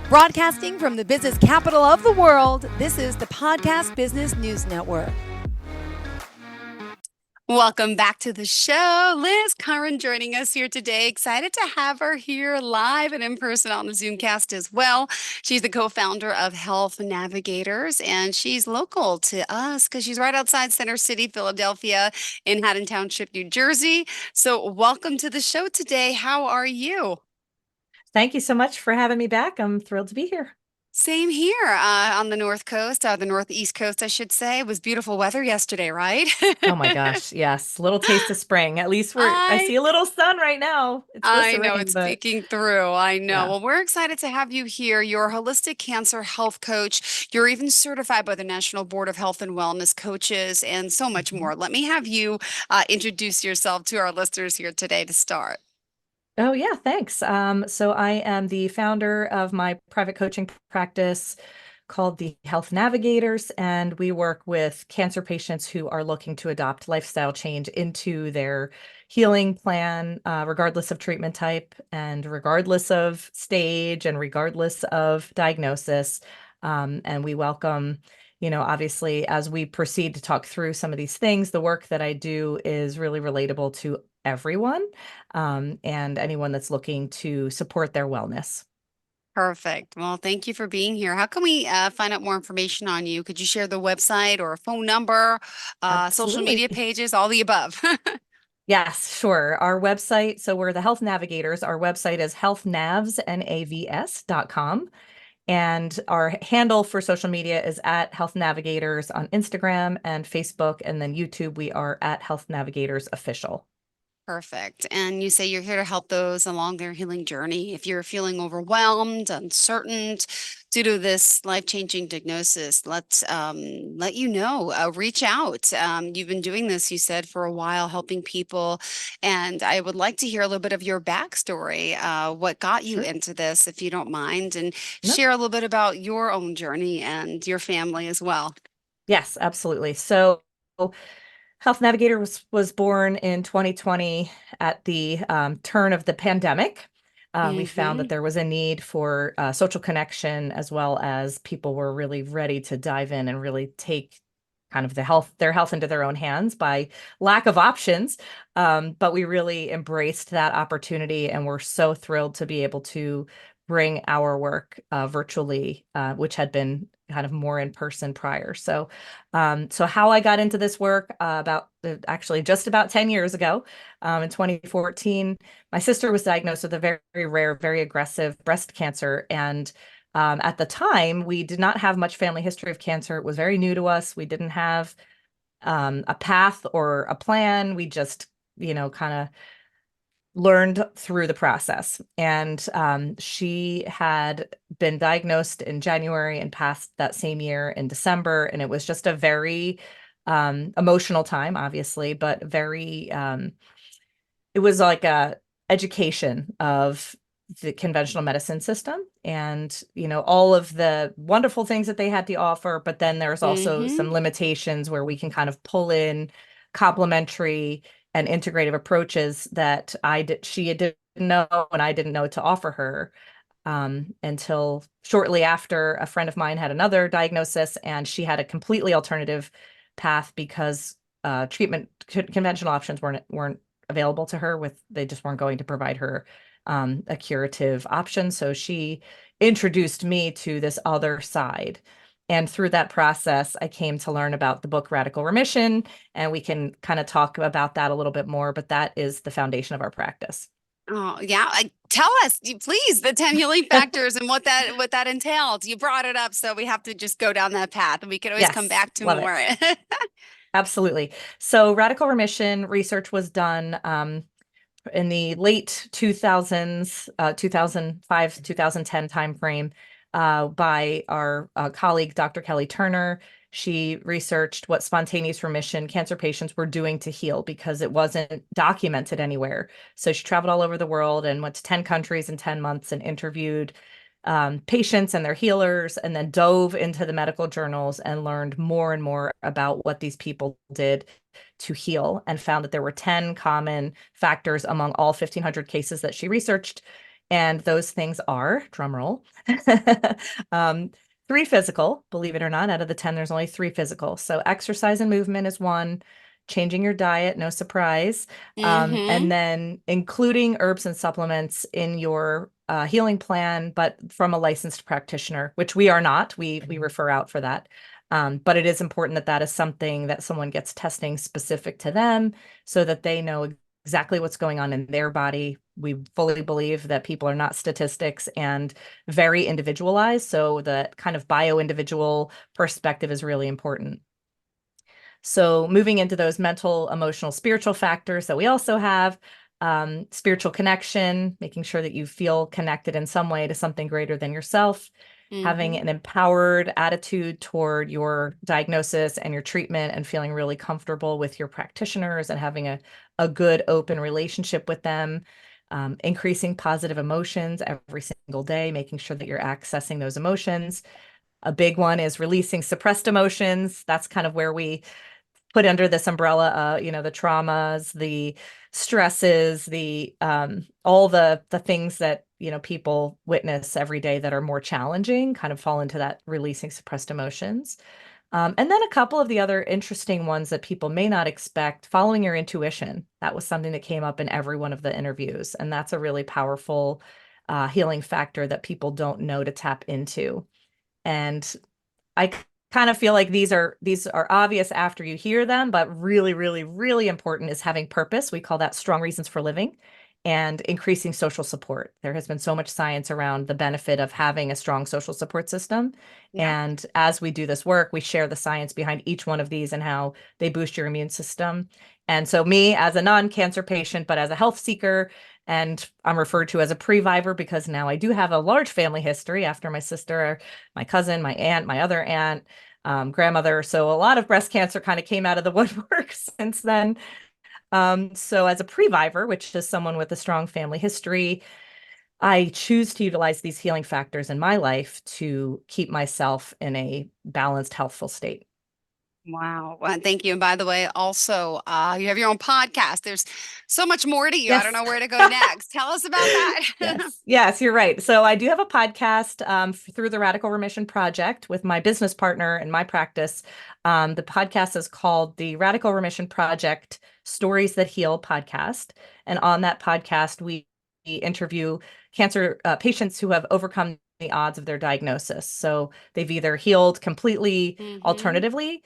Broadcasting from the business capital of the world, this is the Podcast Business News Network. Welcome back to the show. Liz Curran joining us here today. Excited to have her here live and in person on the Zoomcast as well. She's the co-founder of Health Navigators, and she's local to us because she's right outside Center City, Philadelphia, in Haddon Township, New Jersey. So welcome to the show today. How are you? Thank you so much for having me back. I'm thrilled to be here. Same here on the North Coast, the Northeast Coast, I should say. It was beautiful weather yesterday, right? Oh my gosh, yes. Little taste of spring. At least I I see a little sun right now. It's supposed I to know rain, it's but peeking through. I know. yeah. Well, we're excited to have you here. You're a holistic cancer health coach. You're even certified by the National Board of Health and Wellness Coaches and so much Mhm. more. Let me have you introduce yourself to our listeners here today to start. Oh yeah, thanks. So I am the founder of my private coaching practice called the Health Navigators, and we work with cancer patients who are looking to adopt lifestyle change into their healing plan, regardless of treatment type and regardless of stage and regardless of diagnosis. And we welcome, obviously, as we proceed to talk through some of these things, the work that I do is really relatable to everyone, and anyone that's looking to support their wellness. Perfect. Well, thank you for being here. How can we find out more information on you? Could you share the website or a phone number, social Absolutely. media pages, all the above? Yes, sure. Our website, so we're the Health Navigators. Our website is healthnavs.com. And our handle for social media is at Health Navigators on Instagram and Facebook. And then YouTube, we are at Health Navigators Official. Perfect. And you say you're here to help those along their healing journey. If you're feeling overwhelmed, uncertain due to this life-changing diagnosis, let you know. Reach out. You've been doing this, you said, for a while, helping people. And I would like to hear a little bit of your backstory. What got you Sure. into this, if you don't mind, and No. share a little bit about your own journey and your family as well. Yes, absolutely. So Health Navigator was born in 2020 at the turn of the pandemic. We found Mm-hmm. that there was a need for social connection, as well as people were really ready to dive in and really take kind of their health into their own hands by lack of options. But we really embraced that opportunity, and we're so thrilled to be able to bring our work virtually, which had been kind of more in person prior. So how I got into this work about actually just about 10 years ago, in 2014, my sister was diagnosed with a very, very rare, very aggressive breast cancer. And at the time, we did not have much family history of cancer. It was very new to us. We didn't have a path or a plan. We just, kind of learned through the process. And she had been diagnosed in January and passed that same year in December. And it was just a very emotional time, obviously, but very, it was like a education of the conventional medicine system and all of the wonderful things that they had to offer, but then there's also Mm-hmm. some limitations where we can kind of pull in complementary and integrative approaches that she didn't know and I didn't know to offer her, until shortly after a friend of mine had another diagnosis and she had a completely alternative path because conventional options weren't available to her. They just weren't going to provide her a curative option. So she introduced me to this other side. And through that process, I came to learn about the book Radical Remission, and we can kind of talk about that a little bit more, but that is the foundation of our practice. Oh, yeah. Tell us, please, the 10 healing factors and what that entails. You brought it up, so we have to just go down that path, and we can always come Yes, back to love it. more. Absolutely. So radical remission research was done in the late 2000s, 2005, 2010 timeframe, by our colleague, Dr. Kelly Turner. She researched what spontaneous remission cancer patients were doing to heal because it wasn't documented anywhere. So she traveled all over the world and went to 10 countries in 10 months and interviewed patients and their healers, and then dove into the medical journals and learned more and more about what these people did to heal, and found that there were 10 common factors among all 1,500 cases that she researched. And those things are, drum roll, um, 3 physical, believe it or not. Out of the 10, there's only 3 physical. So exercise and movement is one, changing your diet, no surprise. And Mm-hmm. then including herbs and supplements in your healing plan, but from a licensed practitioner, which we are not. We refer out for that. But it is important that that is something that someone gets testing specific to them so that they know exactly what's going on in their body. We fully believe that people are not statistics and very individualized. So the kind of bio-individual perspective is really important. So moving into those mental, emotional, spiritual factors that we also have, spiritual connection, making sure that you feel connected in some way to something greater than yourself, having Mm-hmm. an empowered attitude toward your diagnosis and your treatment and feeling really comfortable with your practitioners and having a good open relationship with them, increasing positive emotions every single day, making sure that you're accessing those emotions. A big one is releasing suppressed emotions. That's kind of where we put under this umbrella, the traumas, the stresses, the all the things that people witness every day that are more challenging, kind of fall into that releasing suppressed emotions. And then a couple of the other interesting ones that people may not expect, following your intuition. That was something that came up in every one of the interviews, and that's a really powerful healing factor that people don't know to tap into. And I kind of feel like these are obvious after you hear them, but really, really, really important is having purpose. We call that strong reasons for living and increasing social support. There has been so much science around the benefit of having a strong social support system. Yeah. And as we do this work, we share the science behind each one of these and how they boost your immune system. And so me as a non-cancer patient, but as a health seeker, and I'm referred to as a previvor because now I do have a large family history after my sister, my cousin, my aunt, my other aunt, grandmother. So a lot of breast cancer kind of came out of the woodwork since then. So as a previvor, which is someone with a strong family history, I choose to utilize these healing factors in my life to keep myself in a balanced, healthful state. Wow. Well, thank you. And by the way, also, you have your own podcast. There's so much more to you. I don't Yes. know where to go next. Tell us about that. Yes, you're right. So I do have a podcast through the Radical Remission Project with my business partner in my practice. The podcast is called the Radical Remission Project Stories That Heal podcast. And on that podcast, we interview cancer patients who have overcome the odds of their diagnosis. So they've either healed completely, Mm-hmm. alternatively,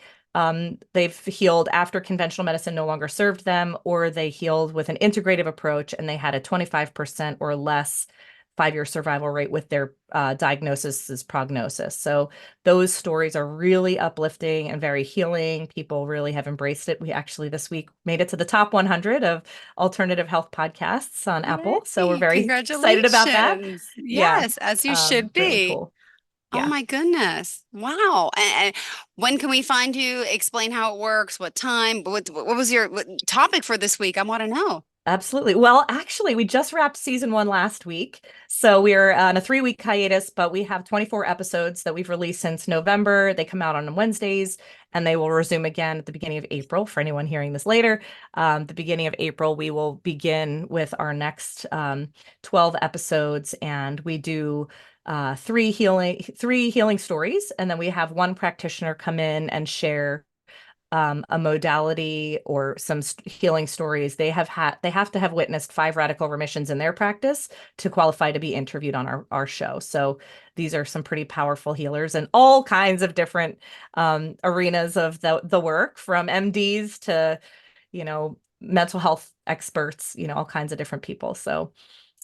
they've healed after conventional medicine no longer served them, or they healed with an integrative approach and they had a 25% or less 5-year survival rate with their diagnosis prognosis. So those stories are really uplifting and very healing. People really have embraced it. We actually this week made it to the top 100 of alternative health podcasts on Apple. So we're Yay. very excited about that. Congratulations. Yeah, Yes, as you should really be. cool. Oh Yeah. my goodness. Wow. And when can we find you? Explain how it works, what time, what was your topic for this week? I want to know. Absolutely. Well, actually, we just wrapped season 1 last week. So we're on a 3-week hiatus, but we have 24 episodes that we've released since November. They come out on Wednesdays and they will resume again at the beginning of April. For anyone hearing this later, the beginning of April, we will begin with our next 12 episodes, and we do three healing stories. And then we have one practitioner come in and share a modality or some healing stories. They have to have witnessed 5 radical remissions in their practice to qualify to be interviewed on our show. So these are some pretty powerful healers in all kinds of different arenas of the work, from MDs to mental health experts, all kinds of different people. So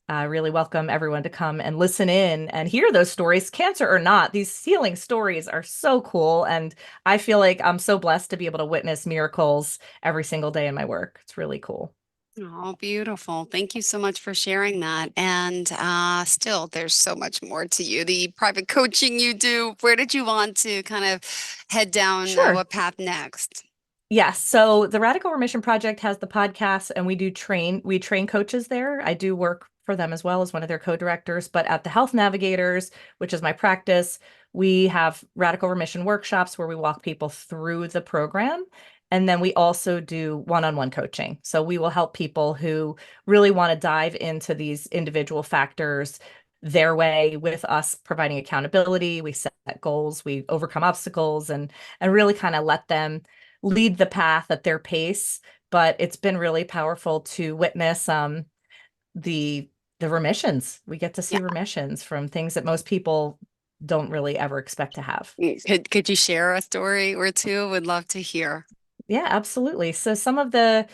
I really welcome everyone to come and listen in and hear those stories, cancer or not. These healing stories are so cool. And I feel like I'm so blessed to be able to witness miracles every single day in my work. It's really cool. Oh, beautiful. Thank you so much for sharing that. And still, there's so much more to you. The private coaching you do, where did you want to kind of head down Sure. what path next? Yes. So the Radical Remission Project has the podcast, and we train coaches there. I do work for them as well as one of their co-directors, but at the Health Navigators, which is my practice, we have radical remission workshops where we walk people through the program. And then we also do one-on-one coaching. So we will help people who really want to dive into these individual factors their way with us providing accountability. We set goals, we overcome obstacles, and really kind of let them lead the path at their pace. But it's been really powerful to witness the remissions. We get to see Yeah. remissions from things that most people don't really ever expect to have. Could you share a story or two? Would love to hear. Yeah, absolutely. So some of the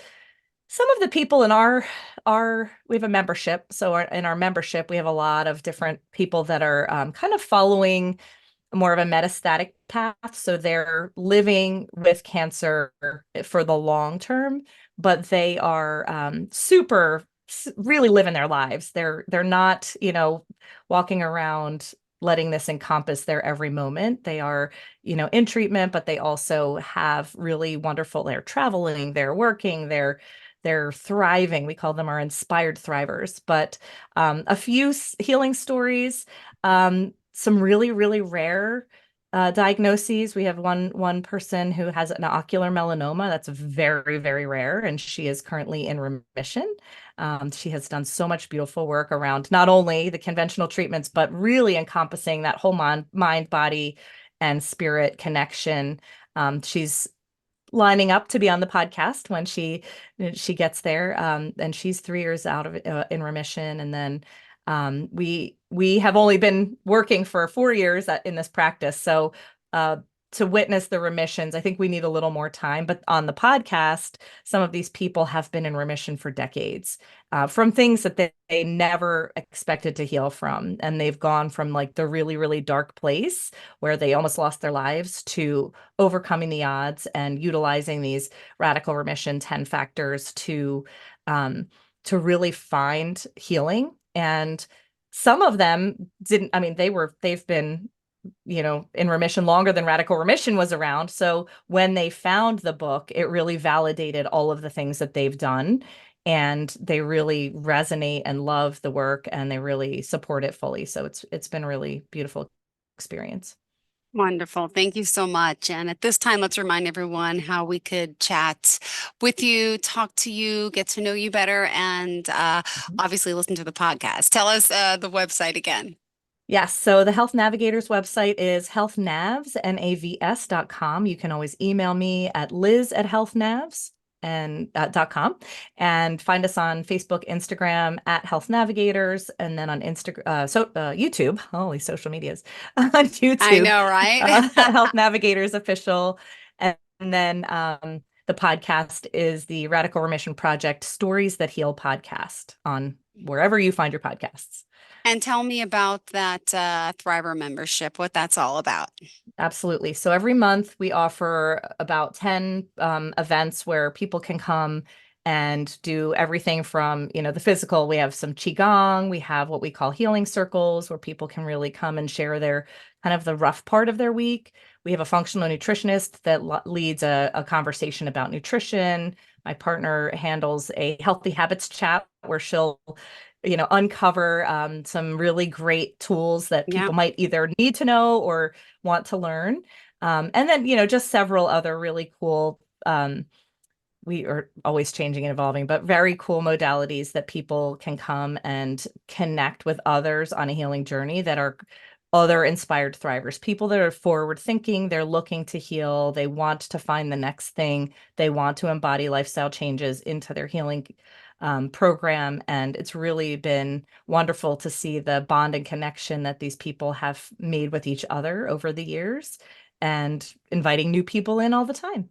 people in our we have a membership. So in our membership, we have a lot of different people that are kind of following more of a metastatic path. So they're living with cancer for the long term, but they are really living their lives. They're not, walking around letting this encompass their every moment. They are, in treatment, but they also have really wonderful, they're traveling, they're working, they're thriving. We call them our inspired thrivers. But a few healing stories, some really, really rare diagnoses. We have one person who has an ocular melanoma. That's very, very rare, and she is currently in remission. She has done so much beautiful work around not only the conventional treatments, but really encompassing that whole mind, body, and spirit connection. She's lining up to be on the podcast when she gets there, and she's 3 years out of in remission. And then we have only been working for 4 years in this practice, so to witness the remissions, I think we need a little more time. But on the podcast, some of these people have been in remission for decades, from things that they never expected to heal from, and they've gone from like the really, really dark place where they almost lost their lives to overcoming the odds and utilizing these radical remission 10 factors to really find healing. And some of them didn't, I mean, they've been, in remission longer than radical remission was around. So when they found the book, it really validated all of the things that they've done. And they really resonate and love the work, and they really support it fully. So it's been a really beautiful experience. Wonderful. Thank you so much. And at this time, let's remind everyone how we could chat with you, talk to you, get to know you better, and Mhm. obviously listen to the podcast. Tell us the website again. Yes. So the Health Navigators website is healthnavs.com. You can always email me at liz@healthnavs and .com, and find us on Facebook, Instagram at Health Navigators, and then on Instagram, YouTube, holy social medias, on I YouTube, know, right? Health Navigators Official. And then the podcast is the Radical Remission Project Stories That Heal podcast on wherever you find your podcasts. And tell me about that Thriver membership, what that's all about. Absolutely. So every month we offer about 10 events where people can come and do everything from, the physical. We have some Qigong. We have what we call healing circles where people can really come and share their kind of the rough part of their week. We have a functional nutritionist that leads a conversation about nutrition. My partner handles a healthy habits chat where she'll uncover some really great tools that Yeah. people might either need to know or want to learn. And then, just several other really cool, we are always changing and evolving, but very cool modalities that people can come and connect with others on a healing journey that are other inspired thrivers, people that are forward thinking, they're looking to heal, they want to find the next thing, they want to embody lifestyle changes into their healing program. And it's really been wonderful to see the bond and connection that these people have made with each other over the years, and inviting new people in all the time.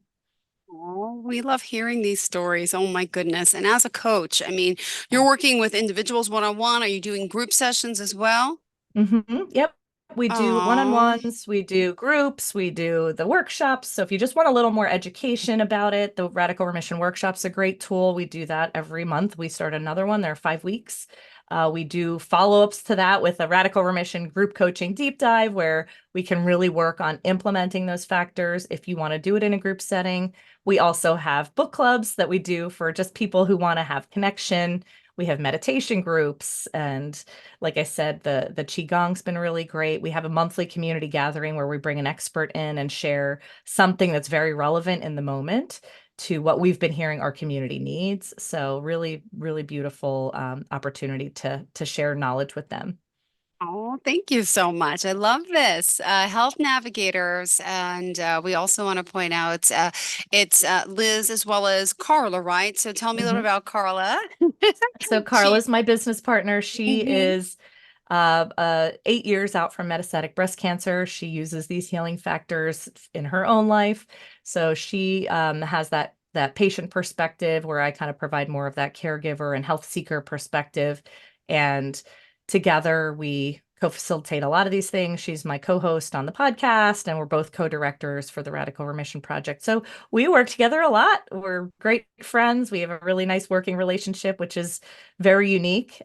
Oh, we love hearing these stories. Oh my goodness. And as a coach, I mean, you're working with individuals one-on-one. Are you doing group sessions as well? Yep. We do Oh, one-on-ones, we do groups, we do the workshops. So if you just want a little more education about it, the Radical Remission Workshop's a great tool. We do that every month. We start another one. They're 5 weeks. We do follow-ups to that with a Radical Remission group coaching deep dive where we can really work on implementing those factors if you want to do it in a group setting. We also have book clubs that we do for just people who want to have connection. We have meditation groups, and like I said, the qigong's been really great. We have a monthly community gathering where we bring an expert in and share something that's very relevant in the moment to what we've been hearing our community needs. So really, really beautiful opportunity to share knowledge with them. Oh, thank you so much. I love this. Health Navigators. And we also want to point out it's Liz as well as Carla, right? So tell me a little Mhm. about Carla. So She, Carla's my business partner. She hmm is 8 years out from metastatic breast cancer. She uses these healing factors in her own life. So she has that patient perspective where I kind of provide more of that caregiver and health seeker perspective. And together we co-facilitate a lot of these things. She's my co-host on the podcast, and we're both co-directors for the Radical Remission Project. So we work together a lot. We're great friends. We have a really nice working relationship, which is very unique.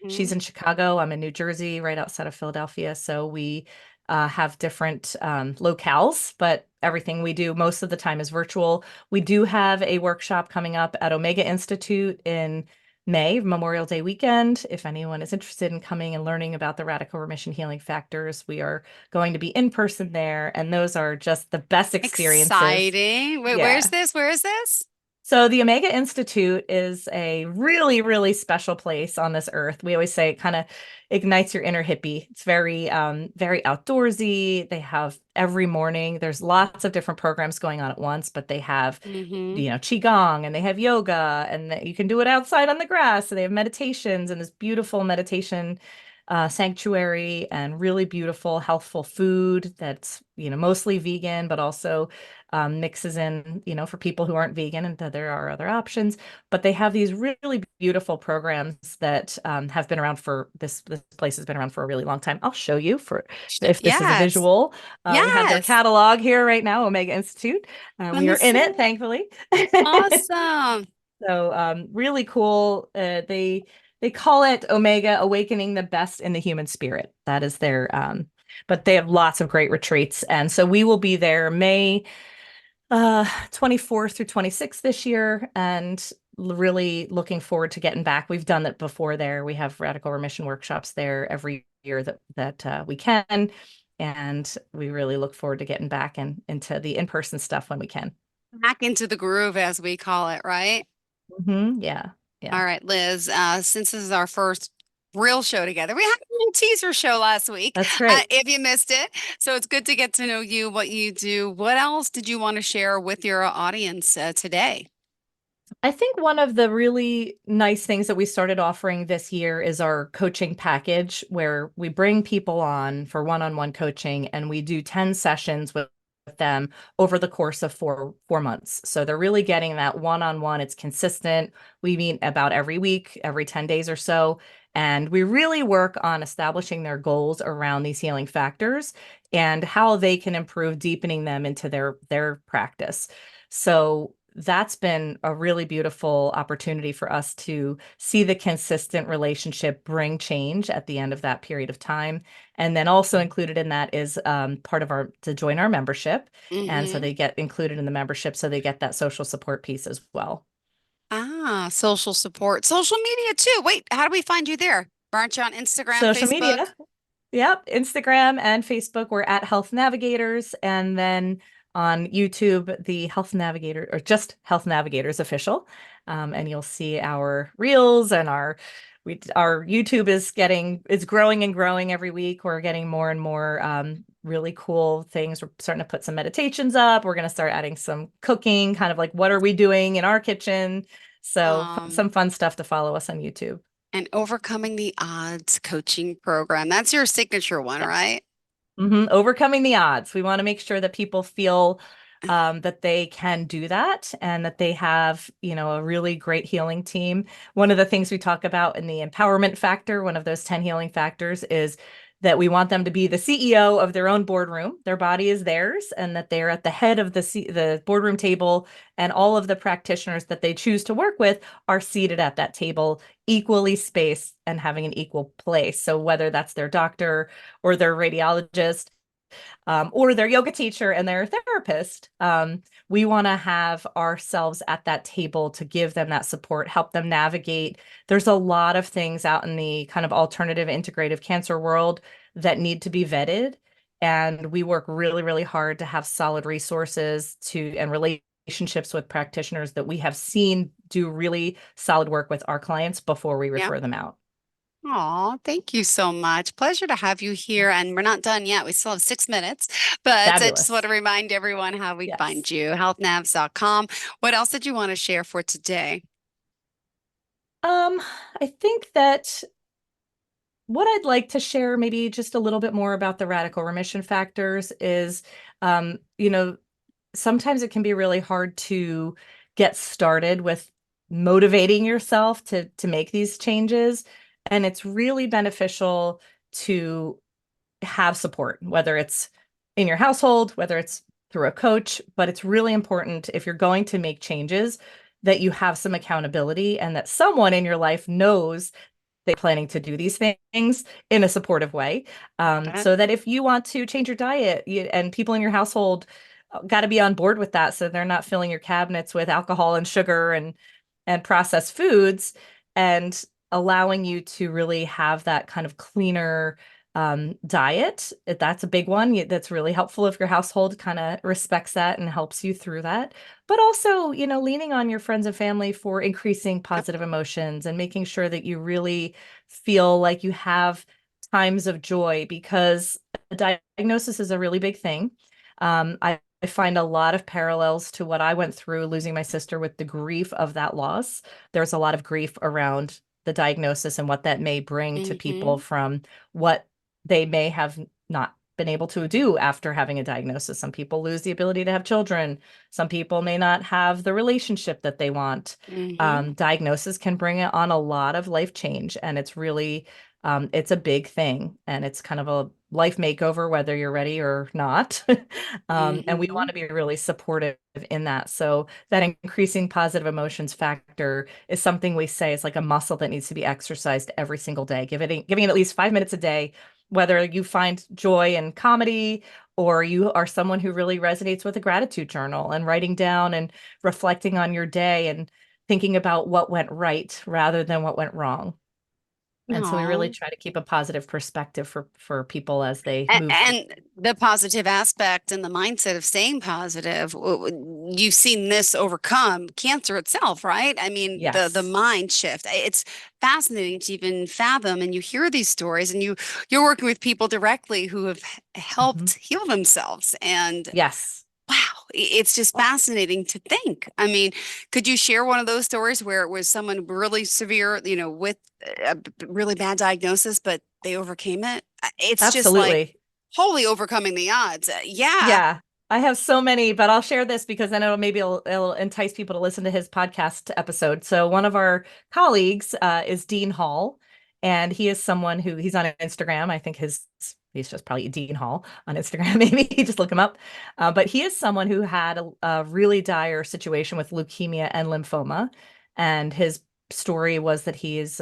She's hmm in Chicago. I'm in New Jersey, right outside of Philadelphia. So we have different locales, but everything we do most of the time is virtual. We do have a workshop coming up at Omega Institute in May, Memorial Day weekend. If anyone is interested in coming and learning about the radical remission healing factors, we are going to be in person there. And those are just the best experiences. Exciting. Wait, where's Yeah. this? Where is this? So the Omega Institute is a really, really special place on this earth. We always say it kind of ignites your inner hippie. It's very outdoorsy. They have every morning, there's lots of different programs going on at once, but they have, hmm Qigong, and they have yoga, and you can do it outside on the grass. So they have meditations and this beautiful meditation sanctuary, and really beautiful, healthful food that's, mostly vegan, but also mixes in, for people who aren't vegan, and there are other options. But they have these really beautiful programs that have been around for this place has been around for a really long time. I'll show you for if this is a Yes. visual. We have their Yes. catalog here right now, Omega Institute. Let We me are in it, see. thankfully. Awesome. So really cool. They call it Omega Awakening the Best in the Human Spirit. That is their but they have lots of great retreats. And so we will be there May 24th through 26th this year, and really looking forward to getting back. We've done that before there. We have radical remission workshops there every year that we can. And we really look forward to getting back and into the in-person stuff when we can. Back into the groove, as we call it, right? Yeah. All Yeah. right, Liz, since this is our first real show together, we had a little teaser show last week, That's great. if you missed it. So it's good to get to know you, what you do. What else did you want to share with your audience today? I think one of the really nice things that we started offering this year is our coaching package, where we bring people on for one-on-one coaching, and we do 10 sessions with them over the course of four months. So they're really getting that one-on-one. It's consistent. We meet about every week, every 10 days or so. And we really work on establishing their goals around these healing factors and how they can improve, deepening them into their practice. So that's been a really beautiful opportunity for us to see the consistent relationship bring change at the end of that period of time. And then also included in that is part of to join our membership. And so hmm they get included in the membership. So they get that social support piece as well. Ah, social support, social media too. Wait, how do we find you there? Aren't you on Instagram, Social Facebook? media. Yep, Instagram and Facebook, we're at Health Navigators, and then on YouTube, the Health Navigator, or just Health Navigators official. And you'll see our reels and our YouTube is growing and growing every week. We're getting more and more really cool things. We're starting to put some meditations up. We're going to start adding some cooking, kind of like what are we doing in our kitchen. So Um, some fun stuff to follow us on YouTube. and Overcoming the Odds coaching program. That's your signature one, right? Overcoming the odds. We want to make sure that people feel that they can do that, and that they have, a really great healing team. One of the things we talk about in the empowerment factor, one of those 10 healing factors, is that we want them to be the CEO of their own boardroom. Their body is theirs, and that they're at the head of the boardroom table, and all of the practitioners that they choose to work with are seated at that table, equally spaced and having an equal place. So whether that's their doctor or their radiologist, or their yoga teacher and their therapist, we want to have ourselves at that table to give them that support, help them navigate. There's a lot of things out in the kind of alternative integrative cancer world that need to be vetted. And we work really, really hard to have solid resources to and relationships with practitioners that we have seen do really solid work with our clients before we Yeah. refer them out. Aw, thank you so much. Pleasure to have you here. And we're not done yet. We still have 6 minutes, but I just want Fabulous. to remind everyone how we find Yes. you, healthnavs.com. What else did you want to share for today? Um, I think that what I'd like to share, maybe just a little bit more about the radical remission factors is, you know, sometimes it can be really hard to get started with motivating yourself to make these changes. And it's really beneficial to have support, whether it's in your household, whether it's through a coach, but it's really important if you're going to make changes that you have some accountability and that someone in your life knows they're planning to do these things in a supportive way. Got it. So that if you want to change your diet and people in your household got to be on board with that so they're not filling your cabinets with alcohol and sugar and processed foods and allowing you to really have that kind of cleaner diet. That's a big one. That's really helpful if your household kind of respects that and helps you through that. But also, leaning on your friends and family for increasing Yep. positive emotions and making sure that you really feel like you have times of joy because a diagnosis is a really big thing. I find a lot of parallels to what I went through losing my sister with the grief of that loss. There's a lot of grief around the diagnosis and what that may bring to people Mm-hmm. from what they may have not been able to do after having a diagnosis. Some people lose the ability to have children. Some people may not have the relationship that they want. Mm-hmm. Diagnosis can bring on a lot of life change, and it's really it's a big thing, and it's kind of a life makeover, whether you're ready or not. And we Mm-hmm. want to be really supportive in that. So that increasing positive emotions factor is something we say is like a muscle that needs to be exercised every single day. Giving it at least 5 minutes a day, whether you find joy in comedy or you are someone who really resonates with a gratitude journal and writing down and reflecting on your day and thinking about what went right rather than what went wrong. And so we really Aw. try to keep a positive perspective for people as they A- move through. And the positive aspect and the mindset of staying positive, you've seen this overcome cancer itself, right? I mean, the Yes. mind shift. It's fascinating to even fathom, and you hear these stories, and you're working with people directly who have Mhm. helped heal themselves, and Yes. wow, it's just fascinating to think. I mean, could you share one of those stories where it was someone really severe, with a really bad diagnosis, but they overcame it? It's just like Absolutely. wholly overcoming the odds. Yeah. Yeah, I have so many, but I'll share this because then it'll entice people to listen to his podcast episode. So one of our colleagues is Dean Hall, and he is someone who he's on Instagram. I think he's just probably Dean Hall on Instagram. Maybe just look him up. But he is someone who had a really dire situation with leukemia and lymphoma, and his story was that he is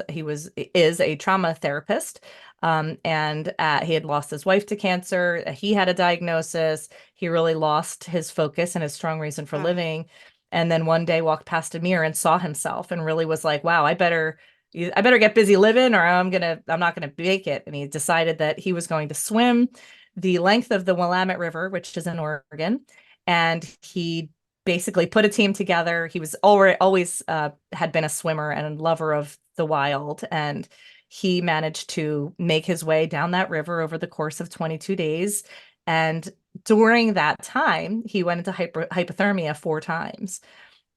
a trauma therapist. And he had lost his wife to cancer. He had a diagnosis. He really lost his focus and his strong reason for Oh, living. And then one day walked past a mirror and saw himself and really was like, wow, I better get busy living or I'm not gonna make it. And he decided that he was going to swim the length of the Willamette River, which is in Oregon. And he basically put a team together. He was already always had been a swimmer and lover of the wild. And he managed to make his way down that river over the course of 22 days. And during that time, he went into hypothermia 4 times.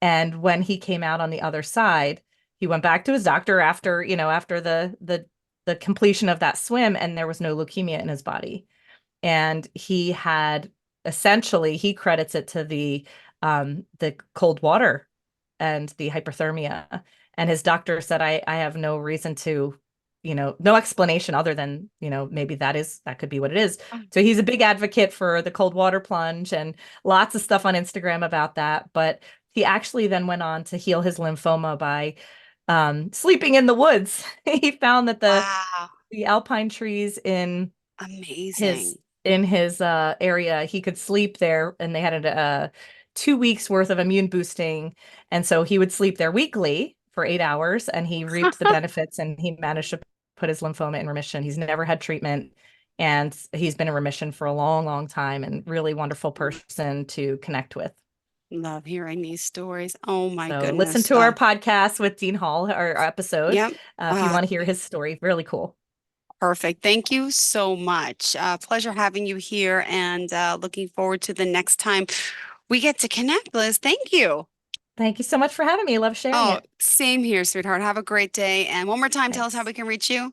And when he came out on the other side, he went back to his doctor after the completion of that swim, and there was no leukemia in his body. And he credits it to the cold water and the hyperthermia. And his doctor said, I have no reason to, no explanation other than, maybe that could be what it is. oh, So he's a big advocate for the cold water plunge and lots of stuff on Instagram about that. But he actually then went on to heal his lymphoma by sleeping in the woods. He found that wow. the alpine trees his Amazing. in his area, he could sleep there, and they had 2 weeks worth of immune boosting. And so he would sleep there weekly for 8 hours, and he reaped the benefits, and he managed to put his lymphoma in remission. He's never had treatment, and he's been in remission for a long, long time, and really wonderful person to connect with. Love hearing these stories. Oh my So goodness. listen to our podcast with Dean Hall, our episode, Yep. if you want to hear his story. Really cool. Perfect. Thank you so much. Pleasure having you here, and looking forward to the next time we get to connect, Liz. Thank you. Thank you so much for having me. Love sharing Oh, it. same here, sweetheart. Have a great day. And one more time, tell us how Thanks. we can reach you.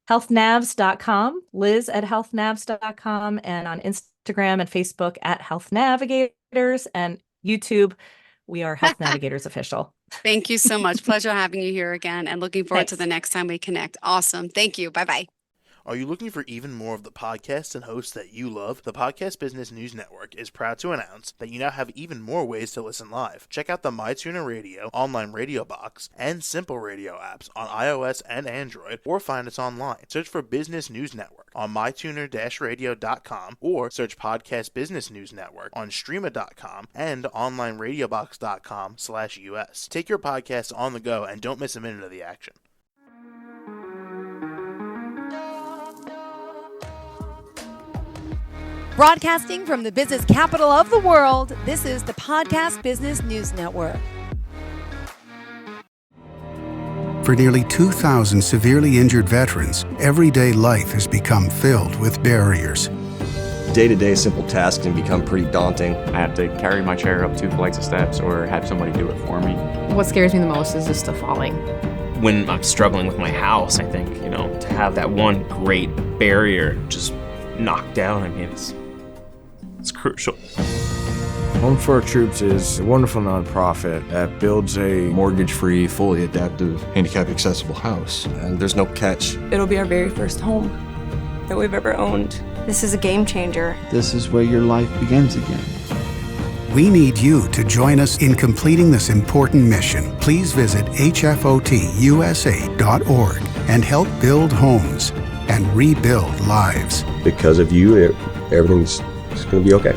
Healthnavs.com, Liz at healthnavs.com, and on Instagram and Facebook at Health Navigators, and YouTube, we are Health Navigators Official. Thank you so much. Pleasure having you here again, and looking forward to Thanks. the next time we connect. Awesome. Thank you. Bye-bye. Are you looking for even more of the podcasts and hosts that you love? The Podcast Business News Network is proud to announce that you now have even more ways to listen live. Check out the MyTuner Radio, online radio box, and Simple Radio apps on iOS and Android, or find us online. Search for Business News Network on mytuner-radio.com, or search Podcast Business News Network on streama.com and onlineradiobox.com/US. Take your podcast on the go and don't miss a minute of the action. Broadcasting from the business capital of the world, this is the Podcast Business News Network. For nearly 2,000 severely injured veterans, everyday life has become filled with barriers. Day-to-day simple tasks can become pretty daunting. I have to carry my chair up 2 flights of steps or have somebody do it for me. What scares me the most is just the falling. When I'm struggling with my house, I think, to have that one great barrier just knocked down, it's crucial. Home for Our Troops is a wonderful nonprofit that builds a mortgage-free, fully adaptive, handicap-accessible house. And there's no catch. It'll be our very first home that we've ever owned. This is a game changer. This is where your life begins again. We need you to join us in completing this important mission. Please visit hfotusa.org and help build homes and rebuild lives. Because of you, everything's going to be okay.